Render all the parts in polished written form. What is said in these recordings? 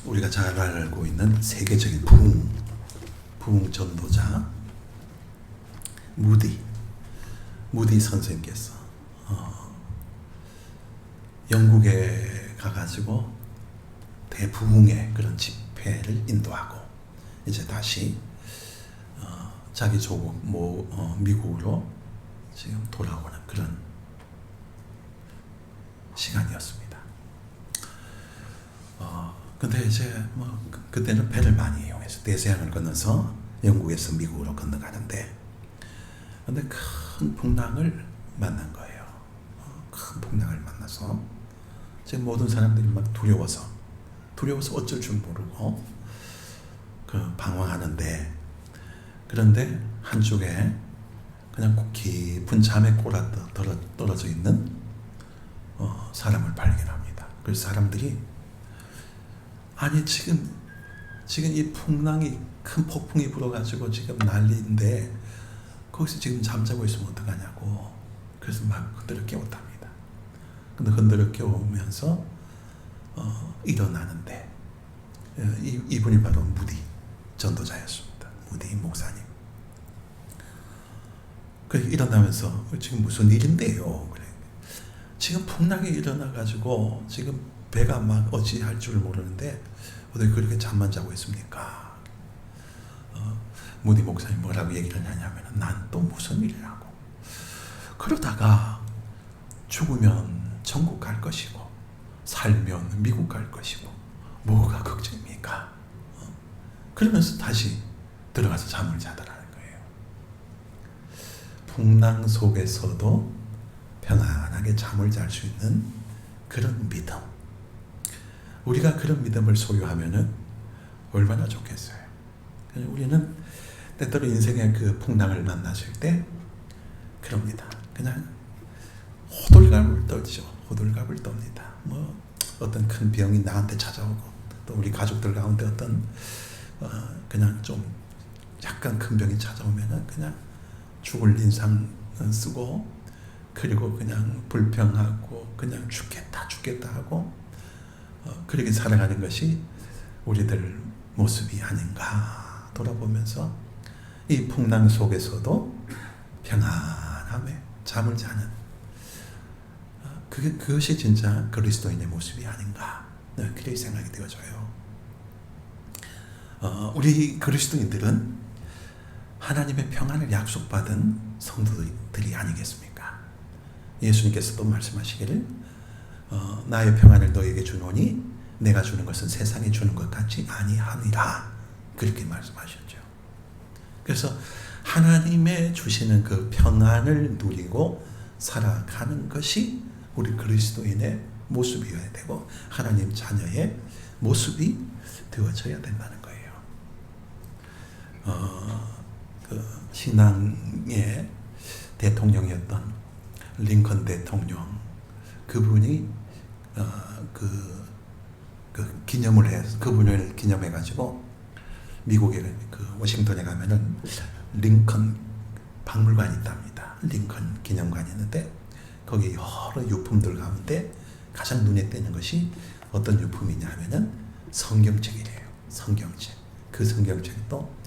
우리가 잘 알고 있는 세계적인 부흥 전도자 무디 선생께서 영국에 가가지고 대부흥의 그런 집회를 인도하고 이제 다시 자기 조국 미국으로 지금 돌아오는 그런 시간이었습니다. 근데 이제 그때는 배를 많이 이용해서 대서양을 건너서 영국에서 미국으로 건너가는데, 근데 큰 풍랑을 만난 거예요. 큰 풍랑을 만나서 지금 모든 사람들이 막 두려워서 어쩔 줄 모르고 방황하는데, 그런데 한쪽에 그냥 깊은 잠에 꼬라 떨어져 있는 사람을 발견합니다. 그래서 사람들이 아니 지금 이 풍랑이 큰 폭풍이 불어가지고 지금 난리인데 거기서 지금 잠자고 있으면 어떡하냐고. 그래서 막 흔들어 깨웠답니다. 근데 흔들어 깨우면서 일어나는데 이분이 바로 무디 전도자였습니다. 무디 목사님. 그래서 일어나면서 지금 무슨 일인데요? 그래. 지금 풍랑이 일어나가지고 지금 배가 막 어찌할 줄 모르는데 어떻게 그렇게 잠만 자고 있습니까? 무디 목사님 뭐라고 얘기를 하냐면, 난 또 무슨 일을 하고, 그러다가 죽으면 천국 갈 것이고 살면 미국 갈 것이고 뭐가 걱정입니까? 그러면서 다시 들어가서 잠을 자더라는 거예요. 풍랑 속에서도 편안하게 잠을 잘 수 있는 그런 믿음, 우리가 그런 믿음을 소유하면은 얼마나 좋겠어요. 우리는 때때로 인생의 그 풍랑을 만났을 때 그럽니다. 그냥 호들갑을 떨죠. 호들갑을 떱니다. 어떤 큰 병이 나한테 찾아오고, 또 우리 가족들 가운데 어떤 그냥 좀 약간 큰 병이 찾아오면은 그냥 죽을 인상 쓰고, 그리고 그냥 불평하고 그냥 죽겠다 하고 그렇게 살아가는 것이 우리들 모습이 아닌가 돌아보면서, 이 풍랑 속에서도 평안함에 잠을 자는 그것이 진짜 그리스도인의 모습이 아닌가, 그렇게 생각이 되어져요. 우리 그리스도인들은 하나님의 평안을 약속받은 성도들이 아니겠습니까? 예수님께서도 말씀하시기를 나의 평안을 너에게 주노니 내가 주는 것은 세상이 주는 것 같지 아니하니라, 그렇게 말씀하셨죠. 그래서 하나님의 주시는 그 평안을 누리고 살아가는 것이 우리 그리스도인의 모습이어야 되고 하나님 자녀의 모습이 되어져야 된다는 거예요. 그 신앙의 대통령이었던 링컨 대통령, 그분이 기념을 해서, 그분을 기념해가지고 미국의 그 워싱턴에 가면은 링컨 박물관이 있답니다. 링컨 기념관이 있는데 거기 여러 유품들 가운데 가장 눈에 띄는 것이 어떤 유품이냐 하면은 성경책이래요. 성경책. 그 성경책도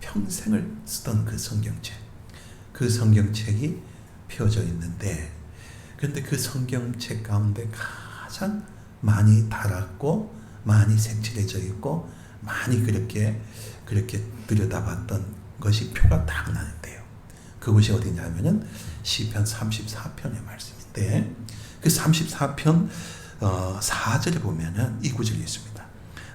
평생을 쓰던 그 성경책. 그 성경책이 펴져 있는데, 그런데 그 성경책 가운데 가장 많이 달았고 많이 색칠해져 있고 많이 그렇게 들여다봤던 것이 표가 딱 나는데요. 그것이 어디냐면은 시편 34편의 말씀인데, 그 34편 4절에 보면은 이 구절이 있습니다.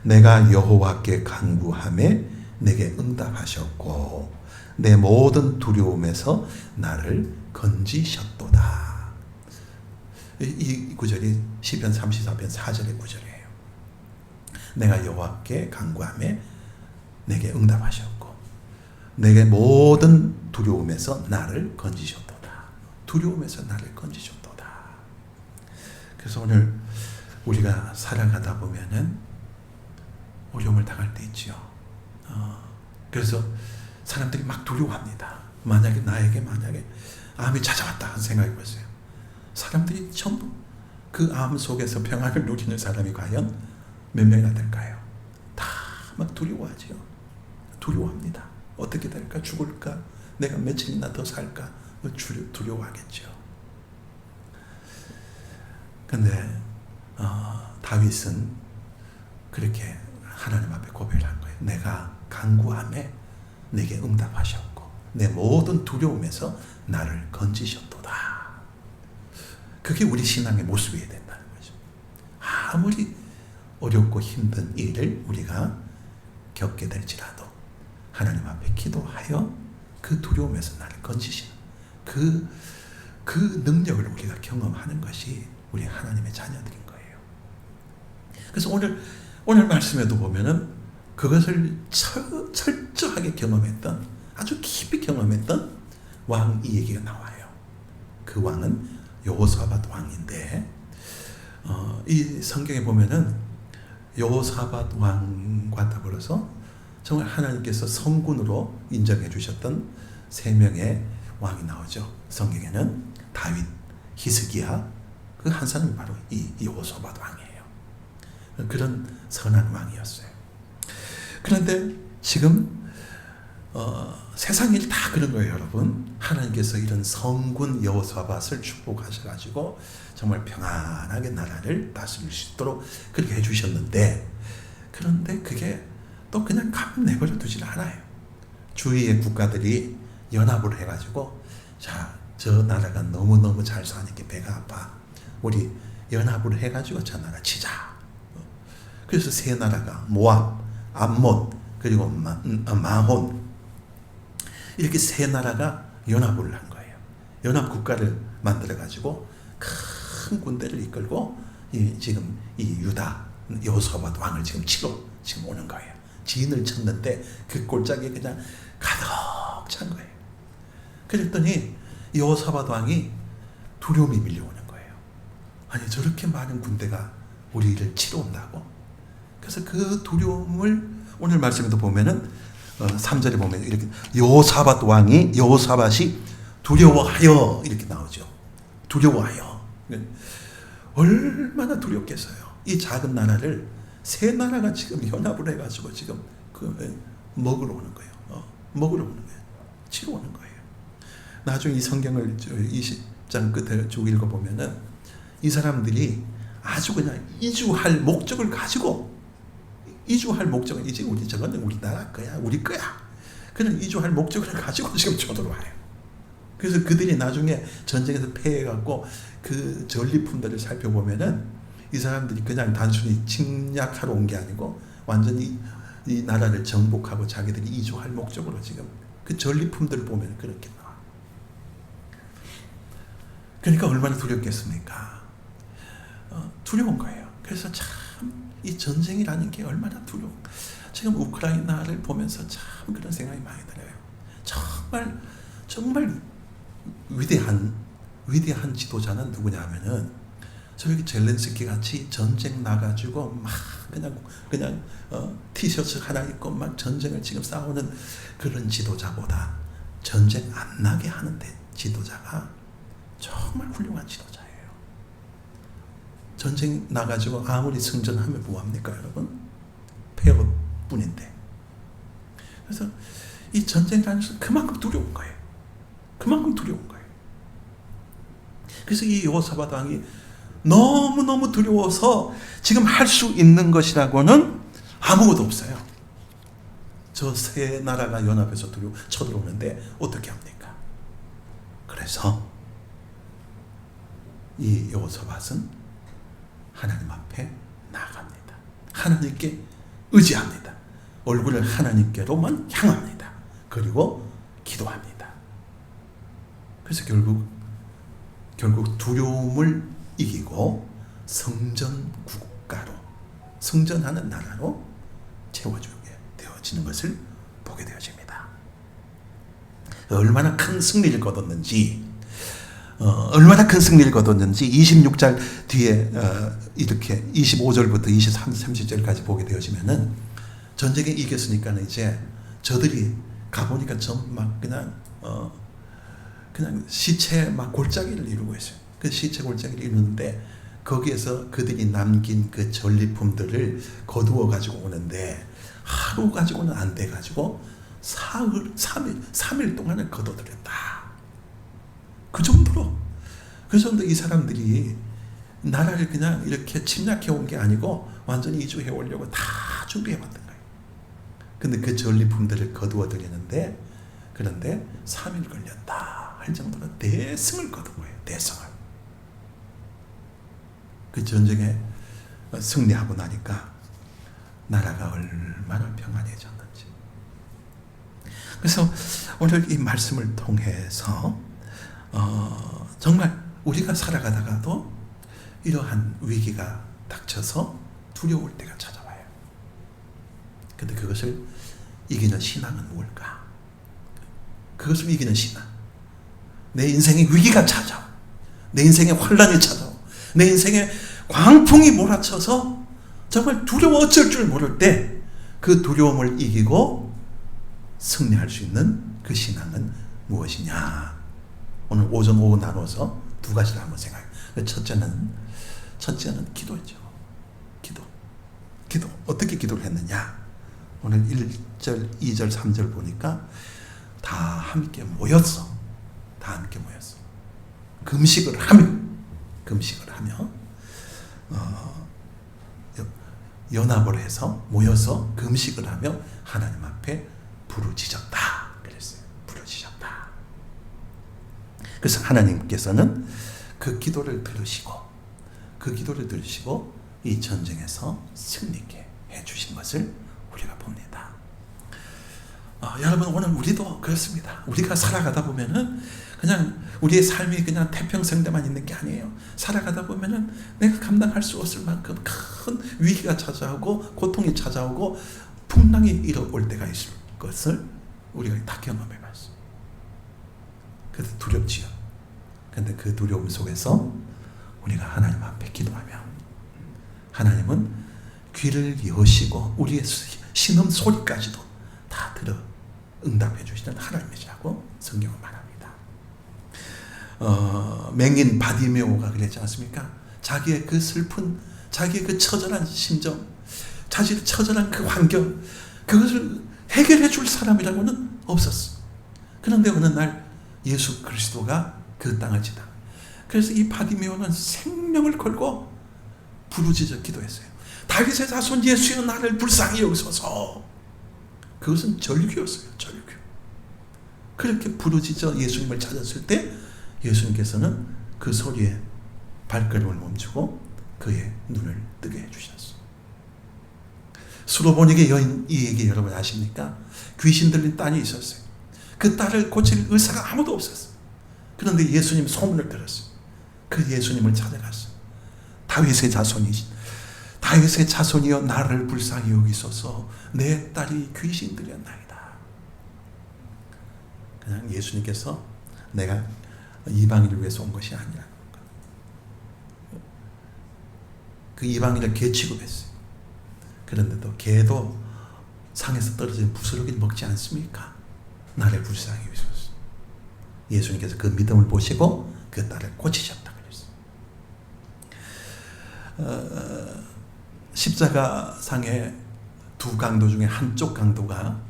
내가 여호와께 간구하매 내게 응답하셨고 내 모든 두려움에서 나를 건지셨도다. 이 구절이 시편 34편 4절의 구절이에요. 내가 여호와께 간구하매 내게 응답하셨고 내게 모든 두려움에서 나를 건지셨도다. 두려움에서 나를 건지셨도다. 그래서 오늘 우리가 살아가다 보면은 어려움을 당할 때 있지요. 그래서 사람들이 막 두려워합니다. 나에게 암이 찾아왔다 하는 생각이 벌어요. 사람들이 전부 그 암 속에서 평안을 누리는 사람이 과연 몇 명이나 될까요? 다 막 두려워하지요. 두려워합니다. 어떻게 될까? 죽을까? 내가 며칠이나 더 살까? 두려워하겠죠. 근데 다윗은 그렇게 하나님 앞에 고백을 한 거예요. 내가 간구함에 내게 응답하셨고 내 모든 두려움에서 나를 건지셨도다. 그게 우리 신앙의 모습이어야 된다는 거죠. 아무리 어렵고 힘든 일을 우리가 겪게 될지라도 하나님 앞에 기도하여 그 두려움에서 나를 건지시는 그 능력을 우리가 경험하는 것이 우리 하나님의 자녀들인 거예요. 그래서 오늘 말씀에도 보면은 그것을 철저하게 경험했던, 아주 깊이 경험했던 왕 이 얘기가 나와요. 그 왕은 여호사밧 왕인데 이 성경에 보면은 여호사밧 왕과 더불어서 정말 하나님께서 성군으로 인정해 주셨던 3명의 왕이 나오죠. 성경에는 다윗, 히스기야, 그 한 사람이 바로 이 여호사밧 왕이에요. 그런 선한 왕이었어요. 그런데 지금 세상 일 다 그런 거예요, 여러분. 하나님께서 이런 성군 여호사밧을 축복하셔가지고 정말 평안하게 나라를 다스릴 수 있도록 그렇게 해주셨는데, 그런데 그게 또 그냥 가만 내버려 두질 않아요. 주위의 국가들이 연합을 해가지고, 자, 저 나라가 너무너무 잘 사니까 배가 아파. 우리 연합을 해가지고 저 나라 치자. 그래서 3 나라가 모압, 암몬, 그리고 마혼, 이렇게 3 나라가 연합을 한 거예요. 연합 국가를 만들어가지고 큰 군대를 이끌고 지금 이 유다 여호사밧 왕을 지금 치러 오는 거예요. 진을 쳤는데 그 골짜기에 그냥 가득 찬 거예요. 그랬더니 여호사밧 왕이 두려움이 밀려오는 거예요. 아니, 저렇게 많은 군대가 우리를 치러 온다고? 그래서 그 두려움을 오늘 말씀에도 보면은 3절에 보면 이렇게 여호사밧이 두려워하여 이렇게 나오죠. 두려워하여. 얼마나 두렵겠어요. 이 작은 나라를 3 나라가 지금 연합을 해가지고 지금 먹으러 오는 거예요. 먹으러 오는 거예요. 치러 오는 거예요. 나중에 이 성경을 20장 끝에 쭉 읽어보면은 이 사람들이 아주 그냥 이주할 목적을 가지고, 이주할 목적은 이제 저거는 우리 나라 거야, 우리 거야. 그런 이주할 목적을 가지고 지금 쳐들어와요. 그래서 그들이 나중에 전쟁에서 패해갖고 그 전리품들을 살펴보면은 이 사람들이 그냥 단순히 침략하러 온 게 아니고 완전히 이 나라를 정복하고 자기들이 이주할 목적으로 지금 그 전리품들을 보면 그렇게 나와. 그러니까 얼마나 두렵겠습니까? 두려운 거예요. 그래서 참 이 전쟁이라는 게 얼마나 두려워. 지금 우크라이나를 보면서 참 그런 생각이 많이 들어요. 정말 위대한 지도자는 누구냐 하면은 저기 젤렌스키 같이 전쟁 나가지고 막 그냥 티셔츠 하나 입고 막 전쟁을 지금 싸우는 그런 지도자보다 전쟁 안 나게 하는 지도자가 정말 훌륭한 지도자예요. 전쟁 나가지고 아무리 승전하면 뭐합니까, 여러분? 폐허 뿐인데. 그래서 이 전쟁이라는 것은 그만큼 두려운 거예요. 그만큼 두려운 거예요. 그래서 이 여호사밧 왕이 너무너무 두려워서 지금 할 수 있는 것이라고는 아무것도 없어요. 저 3 나라가 연합해서 쳐들어오는데 어떻게 합니까? 그래서 이 여호사밧은 하나님 앞에 나아갑니다. 하나님께 의지합니다. 얼굴을 하나님께로만 향합니다. 그리고 기도합니다. 그래서 결국 두려움을 이기고 성전 국가로, 성전하는 나라로 채워주게 되어지는 것을 보게 되어집니다. 얼마나 큰 승리를 거뒀는지 26절 뒤에 이렇게 25절부터 30절까지 보게 되어지면은 전쟁에 이겼으니까 이제 저들이 가보니까 막 그냥 시체 막 골짜기를 이루고 있어요. 그 시체 골짜기를 이루는데 거기에서 그들이 남긴 그 전리품들을 거두어 가지고 오는데 하루 가지고는 안 돼 가지고 3일 동안을 거둬들였다. 그 정도로 이 사람들이 나라를 그냥 이렇게 침략해 온 게 아니고 완전히 이주해 오려고 다 준비해 왔던 거예요. 근데 그 전리품들을 거두어 들이는데 그런데 3일 걸렸다 할 정도로 대승을 거둔 거예요. 대승을. 그 전쟁에 승리하고 나니까 나라가 얼마나 평안해졌는지. 그래서 오늘 이 말씀을 통해서 정말 우리가 살아가다가도 이러한 위기가 닥쳐서 두려울 때가 찾아와요. 근데 그것을 이기는 신앙은 뭘까? 그것을 이기는 신앙. 내 인생에 위기가 찾아와. 내 인생에 환란이 찾아와. 내 인생에 광풍이 몰아쳐서 정말 두려워 어쩔 줄 모를 때 그 두려움을 이기고 승리할 수 있는 그 신앙은 무엇이냐? 오늘 오전 오후 나눠서 두 가지를 한번 생각해요. 첫째는 기도죠. 기도. 어떻게 기도를 했느냐? 오늘 1절, 2절, 3절 보니까 다 함께 모였어. 금식을 하며 연합을 해서 모여서 금식을 하며 하나님 앞에 부르짖었다. 그랬어요. 부르짖었다. 그래서 하나님께서는 그 기도를 들으시고 이 전쟁에서 승리케 해주신 것을 우리가 봅니다. 여러분 오늘 우리도 그렇습니다. 우리가 살아가다 보면은 그냥 우리의 삶이 그냥 태평성대만 있는 게 아니에요. 살아가다 보면은 내가 감당할 수 없을 만큼 큰 위기가 찾아오고 고통이 찾아오고 풍랑이 일어올 때가 있을 것을 우리가 다 경험해 봤어요. 그래서 두렵지요. 그런데 그 두려움 속에서 우리가 하나님 앞에 기도하면 하나님은 귀를 여시고 우리의 신음 소리까지도 다 들어 응답해 주시는 하나님이시라고 성경은 말합니다. 맹인 바디메오가 그랬지 않습니까? 자기의 그 슬픈, 자기의 그 처절한 심정, 자기의 처절한 그 환경, 그것을 해결해 줄 사람이라고는 없었어. 그런데 어느 날 예수 그리스도가 그 땅을 지나. 그래서 이 바디메오는 생명을 걸고 부르짖어 기도했어요. 다윗의 자손 예수여 나를 불쌍히 여기소서. 그것은 절규였어요. 절규. 그렇게 부르짖어 예수님을 찾았을 때 예수님께서는 그 소리에 발걸음을 멈추고 그의 눈을 뜨게 해주셨어요. 수로보닉의 여인 이 얘기 여러분 아십니까? 귀신 들린 딸이 있었어요. 그 딸을 고칠 의사가 아무도 없었어요. 그런데 예수님 소문을 들었어요. 그 예수님을 찾아갔어요. 다윗의 자손이여 나를 불쌍히 여기소서. 내 딸이 귀신 들렸나이다. 그냥 예수님께서 내가 이방인을 위해서 온 것이 아니라 그 이방인을 개 취급했어요. 그런데도 개도 상에서 떨어진 부스러기를 먹지 않습니까? 나를 불쌍히 여기소서. 예수님께서 그 믿음을 보시고 그 딸을 고치셨다 그랬어요. 십자가 상의 두 강도 중에 한쪽 강도가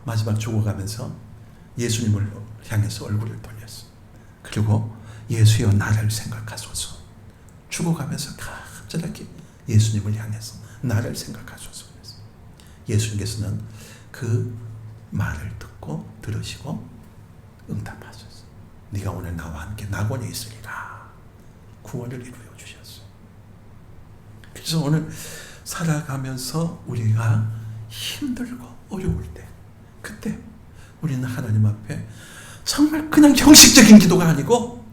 마지막 죽어가면서 예수님을 향해서 얼굴을 돌렸어요. 그리고 예수여 나를 생각하소서. 죽어가면서 갑자기 예수님을 향해서 나를 생각하소서. 예수님께서는 그 말을 듣고 들으시고 응답하셨어요. 네가 오늘 나와 함께 낙원에 있으리라. 구원을 이루어 주셨어요. 그래서 오늘 살아가면서 우리가 힘들고 어려울 때 그때 우리는 하나님 앞에 정말 그냥 형식적인 기도가 아니고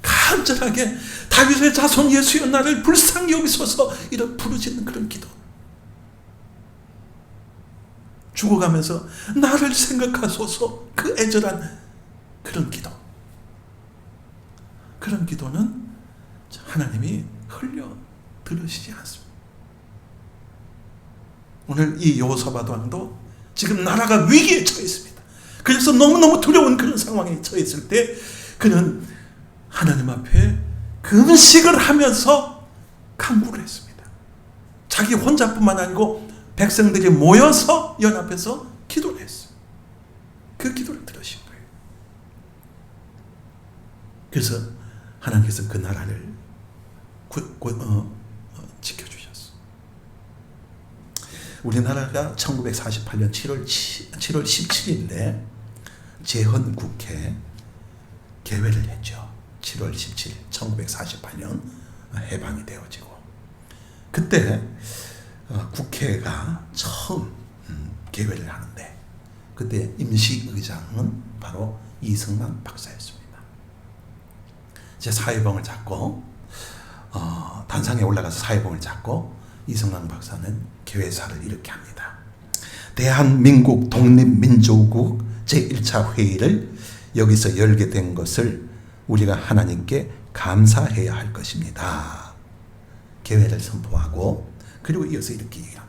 간절하게 다윗의 자손 예수여 나를 불쌍히 여기소서 이런 부르짖는 그런 기도. 죽어가면서 나를 생각하소서 그 애절한 그런 기도. 그런 기도는 하나님이 흘려 들으시지 않습니다. 오늘 이 여호사밧 왕도 지금 나라가 위기에 처해 있습니다. 그래서 너무너무 두려운 그런 상황에 처했을 때 그는 하나님 앞에 금식을 하면서 강구를 했습니다. 자기 혼자뿐만 아니고 백성들이 모여서 연합해서 기도를 했어요. 그 기도를 들으신 거예요. 그래서 하나님께서 그 나라를 지켜주셨어요. 우리나라가 1948년 7월 17일에 재헌국회 개회를 했죠. 7월 17일 1948년 해방이 되어지고, 그때 국회가 처음 개회를 하는데 그때 임시의장은 바로 이승만 박사였습니다. 제 사회봉을 잡고 단상에 올라가서 사회봉을 잡고 이승만 박사는 개회사를 이렇게 합니다. 대한민국 독립민주국 제1차 회의를 여기서 열게 된 것을 우리가 하나님께 감사해야 할 것입니다. 개회를 선포하고, 그리고 이어서 이렇게 얘기합니다.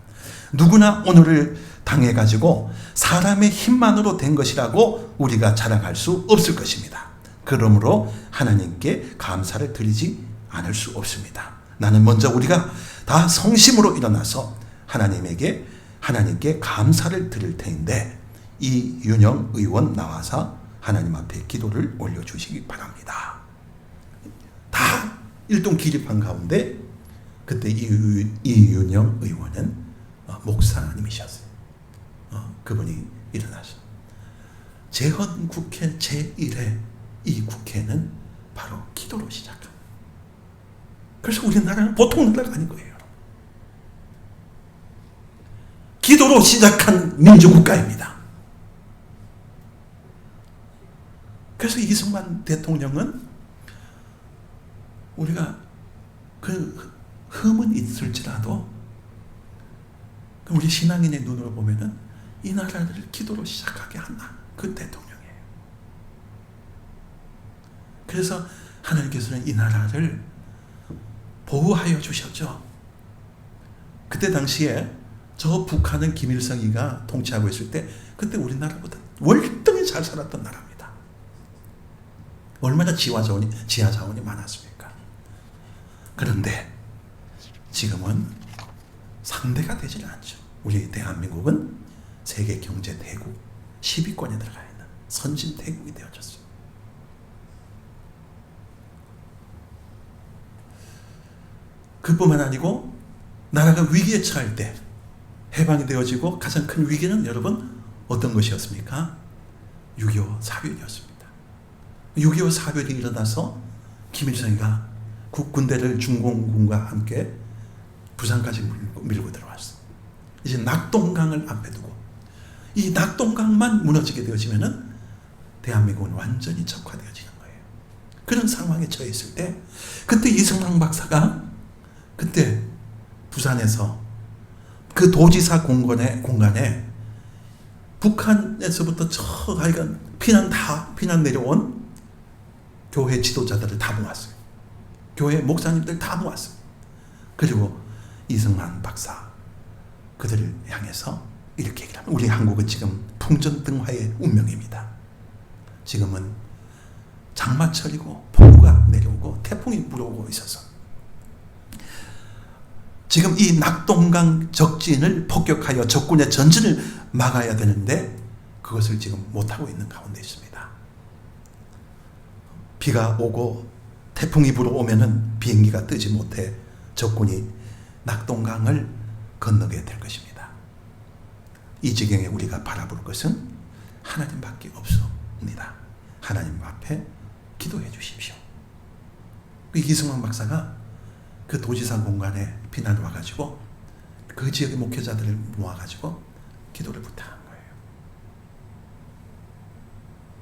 누구나 오늘을 당해가지고 사람의 힘만으로 된 것이라고 우리가 자랑할 수 없을 것입니다. 그러므로 하나님께 감사를 드리지 않을 수 없습니다. 나는 먼저 우리가 다 성심으로 일어나서 하나님께 감사를 드릴 텐데, 이윤영 의원 나와서 하나님 앞에 기도를 올려주시기 바랍니다. 다 일동 기립한 가운데 그때 이윤영 의원은 목사님이셨어요. 그분이 일어나서 재헌국회 제1회 이 국회는 바로 기도로 시작합니다. 그래서 우리나라는 보통 나라가 아닌 거예요. 기도로 시작한 민주국가입니다. 그래서 이승만 대통령은 우리가 그 흠은 있을지라도 우리 신앙인의 눈으로 보면은 이 나라를 기도로 시작하게 한 그 대통령이에요. 그래서 하나님께서는 이 나라를 보호하여 주셨죠. 그때 당시에 저 북한은 김일성이가 통치하고 있을 때 그때 우리나라보다 월등히 잘 살았던 나라입니다. 얼마나 지하 자원이 많았습니까? 그런데 지금은 상대가 되질 않죠. 우리 대한민국은 세계 경제 대국 10위권에 들어가 있는 선진 대국이 되어졌어요. 그뿐만 아니고 나라가 위기에 처할 때 해방이 되어지고 가장 큰 위기는 여러분 어떤 것이었습니까? 6.25 사변이었습니다. 6.25 사변이 일어나서 김일성이가 군대를 중공군과 함께 부산까지 밀고 들어왔어. 이제 낙동강을 앞에 두고 이 낙동강만 무너지게 되어지면은 대한민국은 완전히 적화되어지는 거예요. 그런 상황에 처했을 때 그때 이승만 박사가 그때 부산에서 그 도지사 공간에 북한에서부터 저 하여간 피난 내려온 교회 지도자들을 다 모았어요. 교회 목사님들 다 모았어요. 그리고 이승만 박사 그들을 향해서 이렇게 얘기를 합니다. 우리 한국은 지금 풍전등화의 운명입니다. 지금은 장마철이고 폭우가 내려오고 태풍이 불어오고 있어서 지금 이 낙동강 적진을 폭격하여 적군의 전진을 막아야 되는데 그것을 지금 못하고 있는 가운데 있습니다. 비가 오고 태풍이 불어오면은 비행기가 뜨지 못해 적군이 낙동강을 건너게 될 것입니다. 이 지경에 우리가 바라볼 것은 하나님밖에 없습니다. 하나님 앞에 기도해 주십시오. 이승만 박사가 그 도지사 공간에 비난 와가지고 그 지역의 목회자들을 모아가지고 기도를 부탁한 거예요.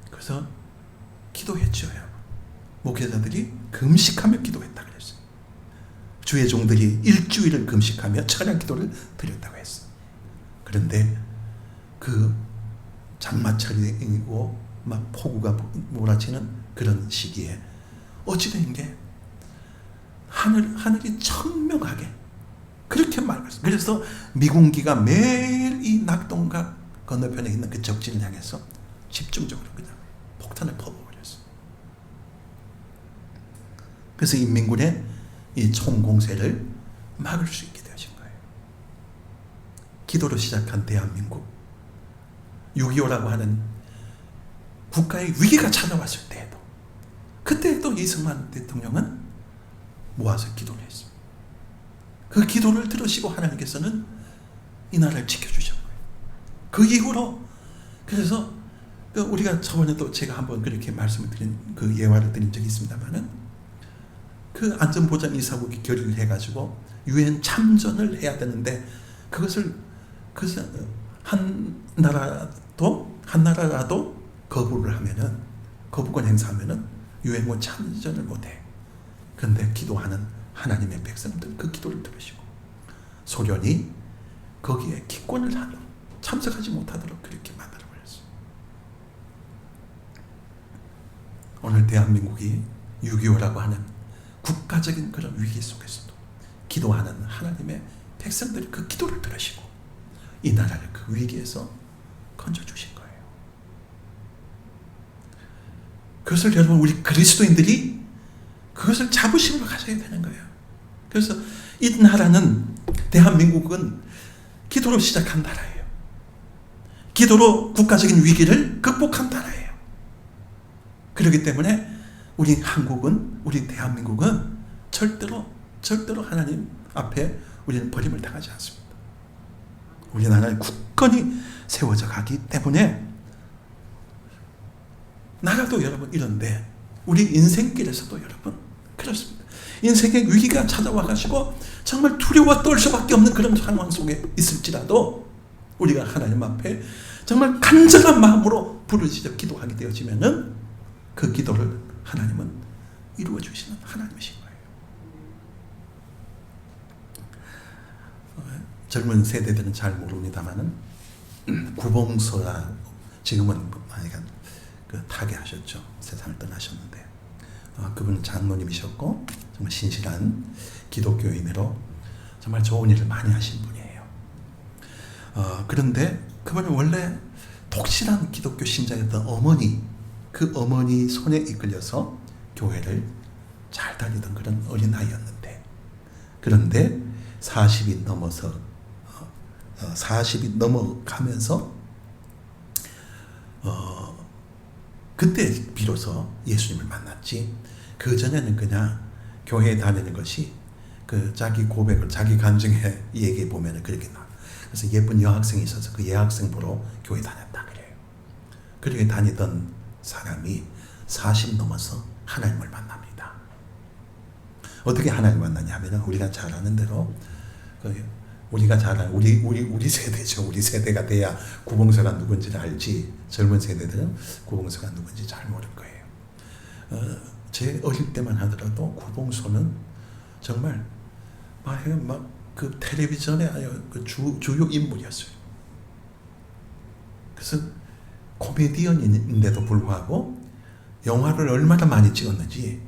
그래서 기도했죠. 목회자들이 금식하며 기도했다 그랬어요. 주의 종들이 일주일을 금식하며 찬양 기도를 드렸다고 했어요. 그런데 그 장마철이고 막 폭우가 몰아치는 그런 시기에 어찌된 게 하늘이 청명하게 그렇게 맑았어요. 그래서 미군기가 매일 이 낙동강 건너편에 있는 그 적진을 향해서 집중적으로 그냥 폭탄을 퍼부어버렸어요. 그래서 인민군의 이 총공세를 막을 수 있게 되신 거예요. 기도로 시작한 대한민국, 6.25라고 하는 국가의 위기가 찾아왔을 때에도, 그때도 이승만 대통령은 모아서 기도를 했습니다. 그 기도를 들으시고 하나님께서는 이 나라를 지켜주신 거예요. 그 이후로, 그래서 우리가 저번에도 제가 한번 그렇게 말씀을 드린, 그 예화를 드린 적이 있습니다만은, 그 안전보장이사국이 결의를 해가지고 유엔 참전을 해야 되는데, 그것을 한 나라라도 거부를 하면은, 거부권 행사하면은 유엔군 참전을 못해. 그런데 기도하는 하나님의 백성들 그 기도를 들으시고, 소련이 거기에 기권을 참석하지 못하도록 그렇게 만들어버렸어요. 오늘 대한민국이 6.25라고 하는 국가적인 그런 위기 속에서도 기도하는 하나님의 백성들이 그 기도를 들으시고 이 나라를 그 위기에서 건져주신 거예요. 그것을 여러분, 우리 그리스도인들이 그것을 자부심으로 가져야 되는 거예요. 그래서 이 나라는, 대한민국은 기도로 시작한 나라예요. 기도로 국가적인 위기를 극복한 나라예요. 그렇기 때문에 우리 한국은, 우리 대한민국은 절대로 하나님 앞에 우리는 버림을 당하지 않습니다. 우리나라는 굳건히 세워져 가기 때문에, 나라도 여러분 이런데 우리 인생길에서도 여러분 그렇습니다. 인생의 위기가 찾아와가지고 정말 두려워 떨 수밖에 없는 그런 상황 속에 있을지라도 우리가 하나님 앞에 정말 간절한 마음으로 부르짖어 기도하게 되어지면은 그 기도를 하나님은 이루어 주시는 하나님이신 거예요. 젊은 세대들은 잘 모릅니다만은 구봉서라, 지금은 만약에 타계하셨죠. 세상을 떠나셨는데, 그분은 장로님이셨고 정말 신실한 기독교인으로 정말 좋은 일을 많이 하신 분이에요. 그런데 그분은 원래 독실한 기독교 신자였던 어머니, 그 어머니 손에 이끌려서 교회를 잘 다니던 그런 어린아이였는데, 그런데 40이 넘어가면서 그때 비로소 예수님을 만났지, 그 전에는 그냥 교회에 다니는 것이 그 자기 고백을, 자기 간증에 얘기해 보면 그렇게 나와요. 그래서 예쁜 여학생이 있어서 그 여학생 보러 교회 다녔다 그래요. 그렇게 다니던 사람이 40 넘어서 하나님을 만납니다. 어떻게 하나님을 만나냐면, 우리가 잘 아는 대로 우리가 잘 아는 우리 세대죠. 우리 세대가 돼야 구봉서가 누군지를 알지, 젊은 세대들은 구봉서가 누군지 잘 모를 거예요. 제 어릴 때만 하더라도 구봉서는 정말 막 그 텔레비전에 그 주요 인물이었어요. 그래서 코미디언인데도 불구하고 영화를 얼마나 많이 찍었는지,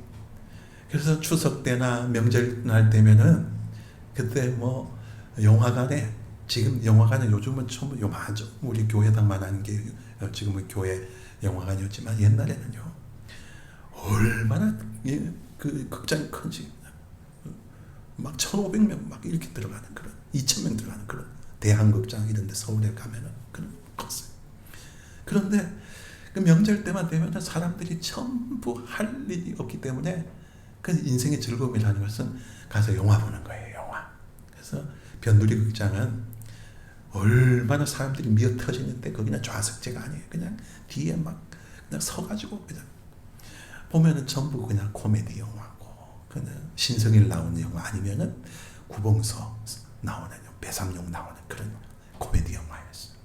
그래서 추석 때나 명절날 되면은 그때 뭐 영화관에, 지금 영화관은 요즘은 전부 요만하죠. 우리 교회당만 하는 게 지금은 교회 영화관이었지만, 옛날에는요 얼마나 그 극장이 큰지, 막 1,500명 막 이렇게 들어가는 그런, 2,000명 들어가는 그런 대한극장 이런 데 서울에 가면은 그런 컸어요. 그런데 그 명절 때만 되면 사람들이 전부 할 일이 없기 때문에 그 인생의 즐거움이라는 것은 가서 영화 보는 거예요. 영화. 그래서 변두리 극장은 얼마나 사람들이 미어 터지는데, 거기는 좌석제가 아니에요. 그냥 뒤에 막 그냥 서가지고 그냥 보면은 전부 그냥 코미디 영화고, 그냥 신성일 나오는 영화 아니면은 구봉서 나오는, 배삼룡 나오는 그런 코미디 영화였어요.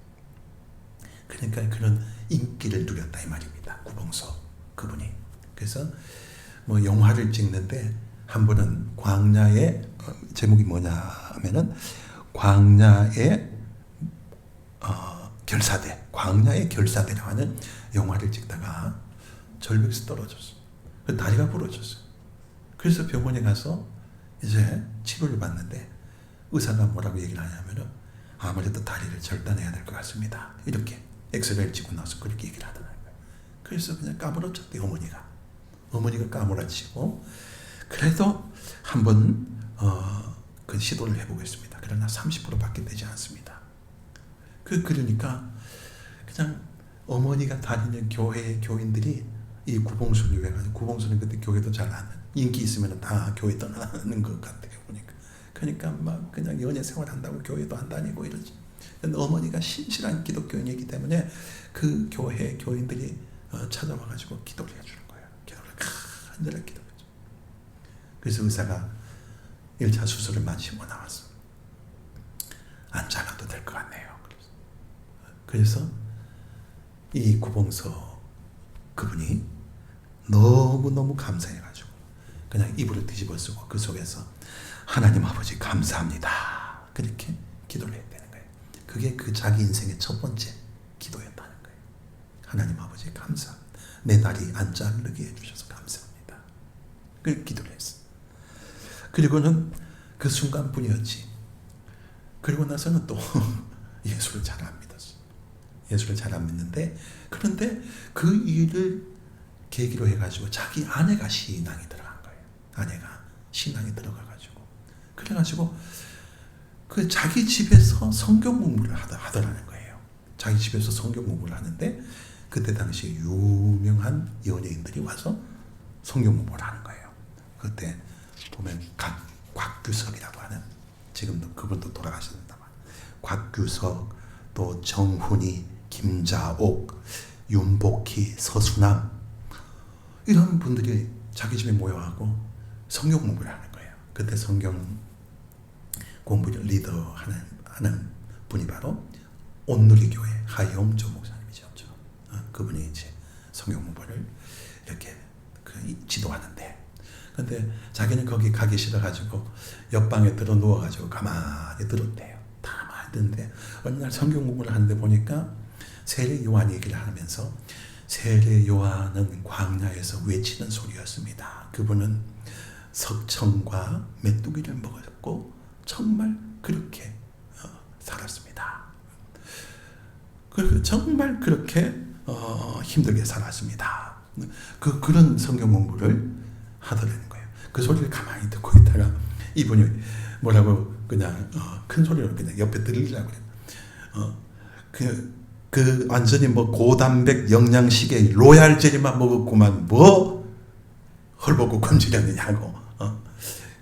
그러니까 그런 인기를 누렸다 이 말입니다. 구봉서 그분이. 그래서 뭐 영화를 찍는데 한 번은 광야의, 제목이 뭐냐 하면은 광야의 결사대, 광야의 결사대라고 하는 영화를 찍다가 절벽에서 떨어졌어요. 다리가 부러졌어요. 그래서 병원에 가서 이제 치료를 받는데 의사가 뭐라고 얘기를 하냐면은, 아무래도 다리를 절단해야 될 것 같습니다. 이렇게 엑스레이를 찍고 나서 그렇게 얘기를 하더라고요. 그래서 그냥 까무러쳤대, 어머니가 까무러치고, 그래도 한번 그 시도를 해보겠습니다. 그러나 30%밖에 되지 않습니다. 그러니까 그냥 어머니가 다니는 교회 교인들이 이 구봉수를 위해가지고, 구봉수는 그때 교회도 잘 안 인기 있으면 다 교회 떠나는 것 같아요 보니까. 그러니까 막 그냥 연애 생활 한다고 교회도 안 다니고 이러지. 근데 어머니가 신실한 기독교인이기 때문에 그 교회 교인들이 찾아와가지고 기도를 해주는 거예요. 기도를 간절하게 기도해줘. 그래서 의사가 1차 수술을 마치고 나왔어. 안 잘라도 될 것 같네요. 그래서 이 구봉서 그분이 너무너무 감사해가지고 그냥 이불을 뒤집어 쓰고 그 속에서 하나님 아버지 감사합니다. 그렇게 기도를 해야 되는 거예요. 그게 그 자기 인생의 첫 번째 기도였다는 거예요. 하나님 아버지 감사합니다. 내 다리 안 자르게 해주셔서 감사합니다. 그 기도를 했어. 그리고는 그 순간뿐이었지. 그리고 나서는 또 예수를 잘 안 믿었어. 예수를 잘 안 믿는데, 그런데 그 일을 계기로 해가지고 자기 아내가 신앙이 들어간 거예요. 아내가 신앙이 들어가가지고, 그래가지고 그 자기 집에서 성경 공부를 하더라는 거예요. 자기 집에서 성경 공부를 하는데, 그때 당시 유명한 연예인들이 와서 성경 공부를 하는 거예요. 그때 보면 곽규석이라고 하는, 지금도 그분도 돌아가셨습니다만, 곽규석, 또 정훈이, 김자옥, 윤복희, 서수남, 이런 분들이 자기 집에 모여하고 성경 공부를 하는 거예요. 그때 성경 공부를 리더하는 분이 바로 온누리교회 하영조 목사님이죠. 그분이 이제 성경 공부를 이렇게 지도하는데, 근데 자기는 거기 가기 싫어가지고 옆방에 들어 누워가지고 가만히 들었대요. 가만히 듣는데 어느 날 성경 공부를 하는데 보니까 세례 요한 얘기를 하면서, 세례 요한은 광야에서 외치는 소리였습니다. 그분은 석청과 메뚜기를 먹었고 정말 그렇게 살았습니다. 정말 그렇게 힘들게 살았습니다. 그런 성경 공부를 하더라는 거예요. 그 소리를 가만히 듣고 있다가 이분이 뭐라고 그냥 큰 소리로 그냥 옆에 들리려고 그래요. 그 완전히 뭐 고단백 영양식의 로얄 젤리만 먹었구만, 뭐 헐벗고 검지렸느냐고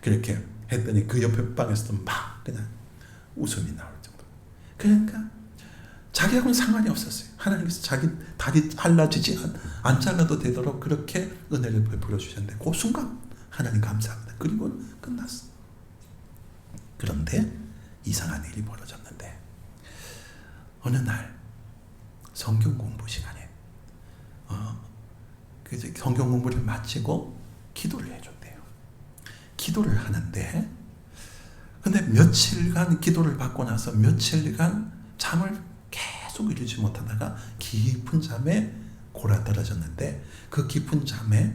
그렇게 했더니 그 옆에 방에서도 막 그냥 웃음이 나올 정도. 그러니까 자기하고는 상관이 없었어요. 하나님께서 자기 다리 잘라지지 안 잘라도 되도록 그렇게 은혜를 베풀어 주셨는데, 그 순간 하나님 감사합니다. 그리고 끝났어. 그런데 이상한 일이 벌어졌는데, 어느 날 성경 공부 시간에 성경 공부를 마치고 기도를 해줬대요. 기도를 하는데, 근데 며칠간 기도를 받고 나서 며칠간 잠을 계속 이루지 못하다가 깊은 잠에 골아떨어졌는데, 그 깊은 잠에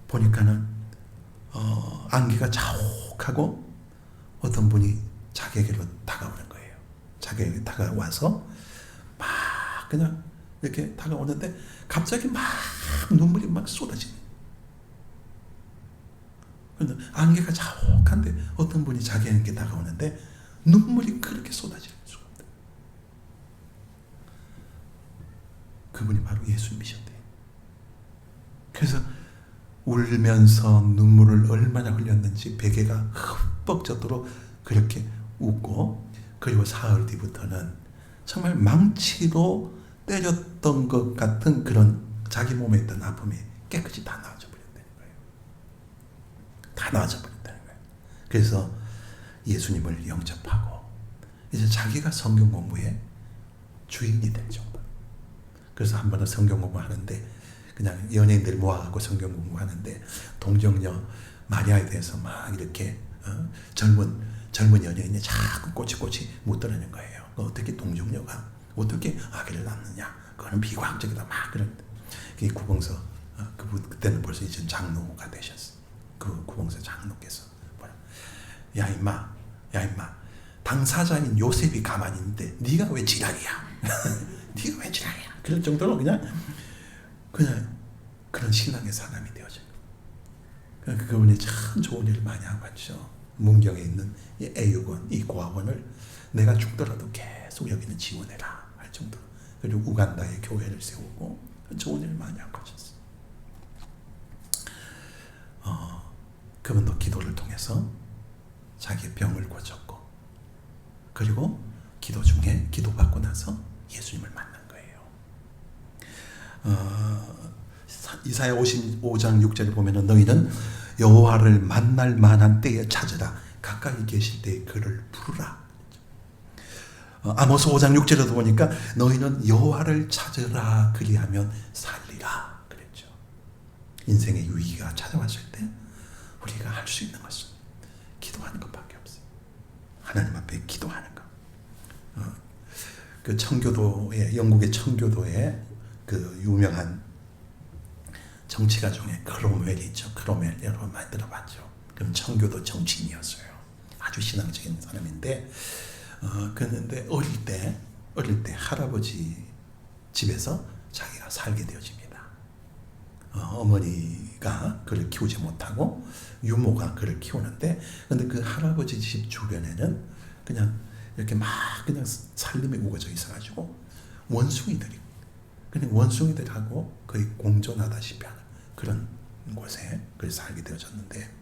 보니까는 안개가 자욱하고 어떤 분이 자기에게로 다가오는 거예요. 자기에게 다가와서 막 그냥 이렇게 다가오는데 갑자기 막 눈물이 막 쏟아지네. 그런데 안개가 자욱한데 어떤 분이 자기에게 다가오는데 눈물이 그렇게 쏟아지는 수가 없다. 그분이 바로 예수님이셨대요. 그래서 울면서 눈물을 얼마나 흘렸는지 베개가 흠뻑 젖도록 그렇게 웃고, 그리고 사흘 뒤부터는 정말 망치로 때렸던 것 같은 그런 자기 몸에 있던 아픔이 깨끗이 다 나아져 버렸다는 거예요. 다 나아져 버렸다는 거예요. 그래서 예수님을 영접하고 이제 자기가 성경 공부의 주인이 될 정도. 그래서 한 번은 성경 공부하는데 그냥 연예인들 모아갖고 성경 공부하는데 동정녀 마리아에 대해서 막 이렇게 젊은 연예인이 자꾸 꼬치꼬치 묻더라는 거예요. 어떻게 동정녀가 어떻게 아기를 낳느냐? 그거는 비과학적이다. 막 그런데 이 구봉서 그때는 벌써 이제 장로가 되셨어. 그 구봉서 장로께서 야 임마 당사자인 요셉이 가만히 있는데 네가 왜 지랄이야? 네가 왜 지랄이야? 그럴 정도로 그냥 그런 신앙의 사람이 되어져. 그분이 참 좋은 일을 많이 하고 있죠. 문경에 있는 이 애육원, 이 고아원을 내가 죽더라도 계속 여기는 지원해라 할 정도로. 그리고 우간다에 교회를 세우고 좋은 일 많이 하고 하셨어요. 그분도 기도를 통해서 자기의 병을 고쳤고, 그리고 기도 중에 기도받고 나서 예수님을 만난 거예요. 이사야 55장 6절을 보면 너희는 여호와를 만날 만한 때에 찾으라, 가까이 계실 때에 그를 부르라. 아모스 5장 6절에도 보니까 너희는 여호와를 찾으라 그리하면 살리라 그랬죠. 인생의 위기가 찾아왔을 때 우리가 할 수 있는 것은 기도하는 것밖에 없어요. 하나님 앞에 기도하는 것. 그 청교도의, 영국의 청교도의 그 유명한 정치가 중에 크롬웰이 있죠. 크롬웰 여러분 많이 들어봤죠. 그럼 청교도 정치인이었어요. 아주 신앙적인 사람인데, 그런데 어릴 때 할아버지 집에서 자기가 살게 되어집니다. 어머니가 그를 키우지 못하고 유모가 그를 키우는데, 근데 그 할아버지 집 주변에는 그냥 이렇게 막 그냥 살림이 우거져 있어가지고 원숭이들하고 거의 공존하다시피 하는 그런 곳에 살게 되어졌는데,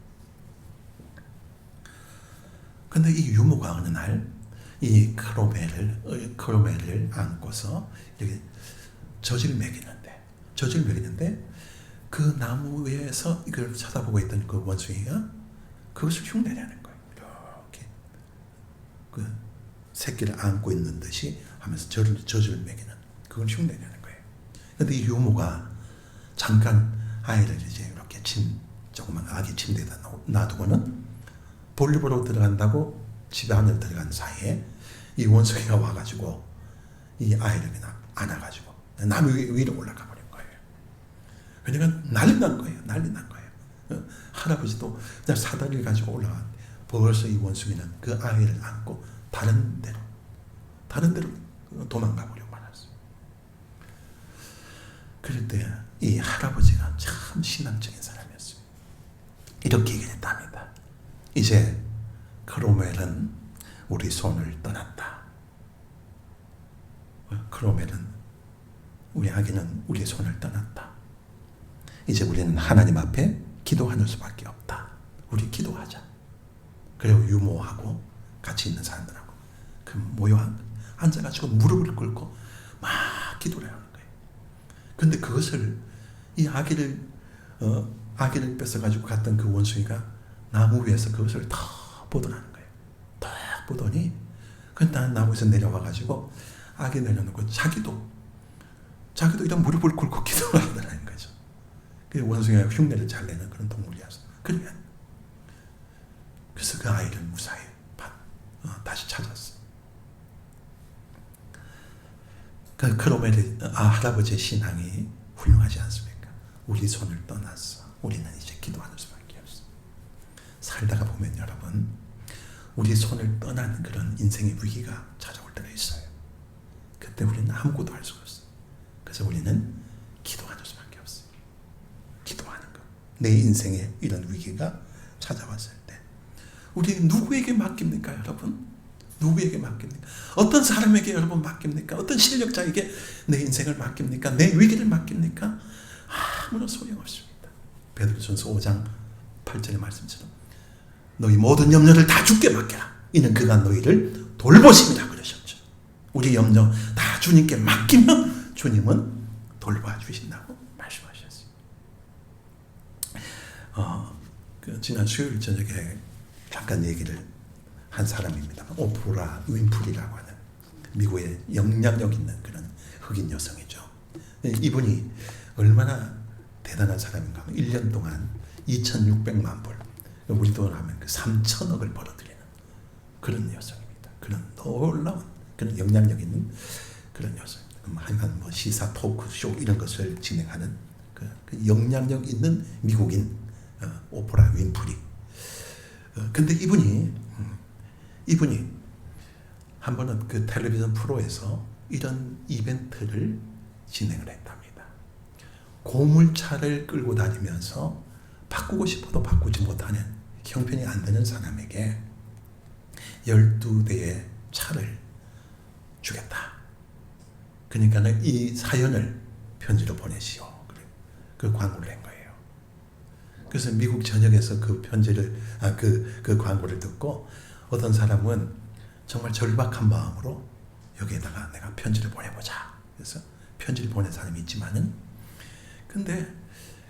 근데 이 유모가 어느 날 이 크로멜을 안고서 이렇게 젖을 먹이는데 그 나무 위에서 이걸 쳐다보고 있던 그 원숭이가 그것을 흉내내는 거예요. 이렇게 그 새끼를 안고 있는 듯이 하면서 젖을 먹이는, 그걸 흉내내는 거예요. 그런데 이 유모가 잠깐 아이를 이제 이렇게 조그만 아기 침대에다 놔두고는 볼일 보러 들어간다고 집에 안으로 들어간 사이에 이 원숭이가 와가지고 이 아이를 그냥 안아가지고 나무 위로 올라가 버린 거예요. 그러니까 난리 난 거예요. 할아버지도 그냥 사다리를 가지고 올라간, 벌써 이 원숭이는 그 아이를 안고 다른 데로 도망가 버리고 말았어요. 그럴 때 이 할아버지가 참 신앙적인 사람이었어요. 이렇게 얘기했답니다. 이제 크로멜은 우리 손을 떠났다. 크로멜은, 우리 아기는 우리 손을 떠났다. 이제 우리는 하나님 앞에 기도하는 수밖에 없다. 우리 기도하자. 그리고 유모하고 같이 있는 사람들하고 그 모여 앉아가지고 무릎을 꿇고 막 기도를 하는 거예요. 근데 그것을 이 아기를 뺏어가지고 갔던 그 원숭이가 나무 위에서 그것을 다 보더라는 거예요. 딱 보더니 그 나무에서 내려와가지고 아기 내려놓고 자기도 이런 무릎을 꿇고 기도를 하더라는 거죠. 그 원숭이가 흉내를 잘 내는 그런 동물이어서. 그래서 그 아이를 무사히 다시 찾았어. 그 크로멜의 할아버지의 신앙이 훌륭하지 않습니까? 우리 손을 떠났어. 우리는 이제 기도하는 수밖에 없어. 살다가 보면 여러분, 우리 손을 떠난 그런 인생의 위기가 찾아올 때가 있어요. 그때 우리는 아무것도 할 수가 없어요. 그래서 우리는 기도하는 수밖에 없어요. 기도하는 것. 내 인생에 이런 위기가 찾아왔을 때 우리 누구에게 맡깁니까, 여러분? 누구에게 맡깁니까? 어떤 사람에게 여러분 맡깁니까? 어떤 실력자에게 내 인생을 맡깁니까? 내 위기를 맡깁니까? 아무런 소용없습니다. 베드로전서 5장 8절의 말씀처럼 너희 모든 염려를 다 주께 맡겨라. 이는 그가 너희를 돌보심이라 그러셨죠. 우리 염려 다 주님께 맡기면 주님은 돌봐주신다고 말씀하셨어요. 지난 수요일 저녁에 잠깐 얘기를 한 사람입니다. 오프라 윈프리라고 하는 미국의 영향력 있는 그런 흑인 여성이죠. 이분이 얼마나 대단한 사람인가 하면 1년 동안 2,600만 불, 우리 돈으로 하면 그 3,000억을 벌어들이는 그런 여성입니다. 그런 놀라운 그런 영향력 있는 그런 여성입니다. 하여간 뭐 시사 토크쇼 이런 것을 진행하는 그 영향력 있는 미국인 오프라 윈프리. 근데 이분이 한 번은 그 텔레비전 프로에서 이런 이벤트를 진행을 했답니다. 고물차를 끌고 다니면서 바꾸고 싶어도 바꾸지 못하는 형편이 안 되는 사람에게 12대의 차를 주겠다. 그러니까 이 사연을 편지로 보내시오. 그 광고를 낸 거예요. 그래서 미국 전역에서 그 편지를, 그 광고를 듣고 어떤 사람은 정말 절박한 마음으로 여기에다가 내가 편지를 보내보자. 그래서 편지를 보낸 사람이 있지만은, 근데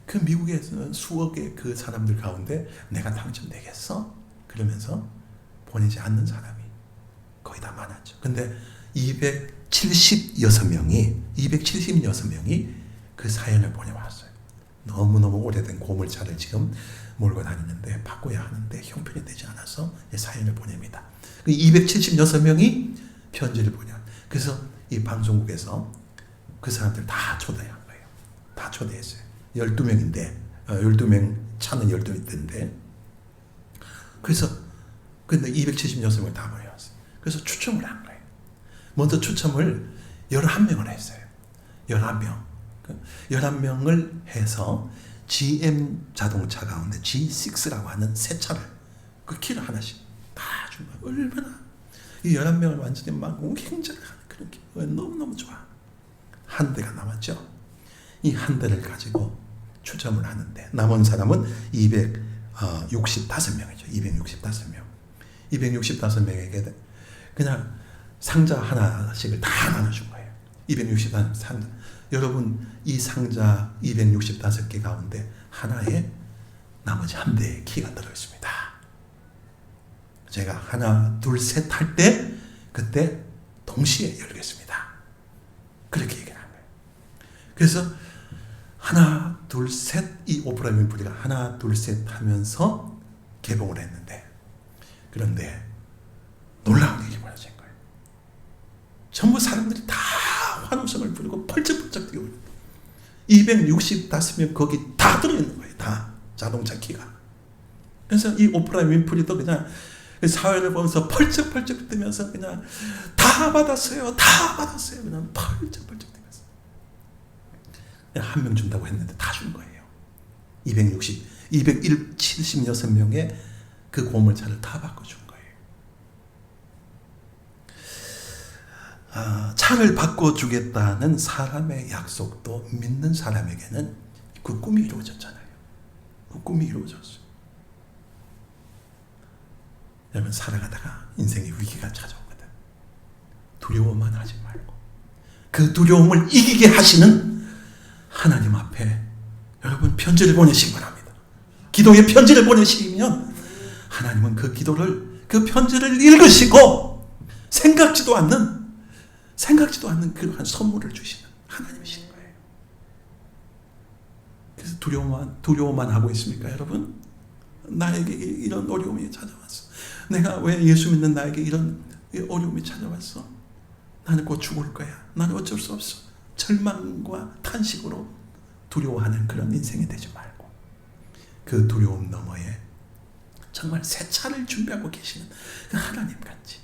그 미국에서 수억의 그 사람들 가운데 내가 당첨되겠어? 그러면서 보내지 않는 사람이 거의 다 많았죠. 근데 276명이 그 사연을 보내왔어요. 너무너무 오래된 고물차를 지금 몰고 다니는데 바꿔야 하는데 형편이 되지 않아서 사연을 보냅니다. 276명이 편지를 보내. 그래서 이 방송국에서 그 사람들 다 초대한 거예요. 다 초대했어요. 12명인데 12명 차는 12대인데 그래서 근데 276명을 다 모였어요. 그래서 추첨을 한 거예요. 먼저 추첨을 11명을 했어요. 11명. 11명을 해서 GM 자동차 가운데 G6라고 하는 새 차를 그 키를 하나씩 다 준 거예요. 얼마나 이 11명을 완전히 막 굉장히 그런 게 너무너무 좋아. 한 대가 남았죠. 이 한 대를 가지고 추첨을 하는데 남은 사람은 265명이죠. 265명. 265명에게 그냥 상자 하나씩을 다 나눠준 거예요. 265 상자. 여러분 이 상자 265개 가운데 하나에 나머지 한 대의 키가 들어있습니다. 제가 하나 둘 셋 할 때 그때 동시에 열겠습니다. 그렇게 얘기를 한 거예요. 그래서 하나 둘 셋 이 오프라 윈프리가 하나 둘 셋 하면서 개봉을 했는데 그런데 놀라운 일이 벌어진 거예요. 전부 사람들이 다 환호성을 부르고 펄쩍펄쩍 뛰고 265명 거기 다 들어있는 거예요. 다 자동차 키가. 그래서 이 오프라 윈프리도 그냥 사회를 보면서 펄쩍펄쩍 뛰면서 그냥 다 받았어요. 다 받았어요. 그냥 펄쩍펄쩍 뛰면서 한 명 준다고 했는데 다 준 거예요. 276명의 그 고물차를 다 바꿔준 거예요. 차를 바꿔주겠다는 사람의 약속도 믿는 사람에게는 그 꿈이 이루어졌잖아요. 그 꿈이 이루어졌어요. 여러분 살아가다가 인생의 위기가 찾아오거든. 두려워만 하지 말고 그 두려움을 이기게 하시는 하나님 앞에 여러분 편지를 보내시기 바랍니다. 기도의 편지를 보내시면 하나님은 그 기도를 그 편지를 읽으시고 생각지도 않는 그러한 선물을 주시는 하나님이신 거예요. 그래서 두려워만 하고 있습니까, 여러분? 나에게 이런 어려움이 찾아왔어. 내가 왜 예수 믿는 나에게 이런 어려움이 찾아왔어? 나는 곧 죽을 거야. 나는 어쩔 수 없어. 절망과 탄식으로 두려워하는 그런 인생이 되지 말고 그 두려움 너머에 정말 새 차를 준비하고 계시는 그 하나님같이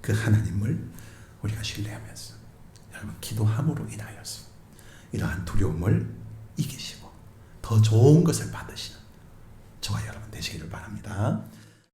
그 하나님을 우리가 신뢰하면서 여러분 기도함으로 인하여서 이러한 두려움을 이기시고 더 좋은 것을 받으시는 저와 여러분 되시기를 바랍니다.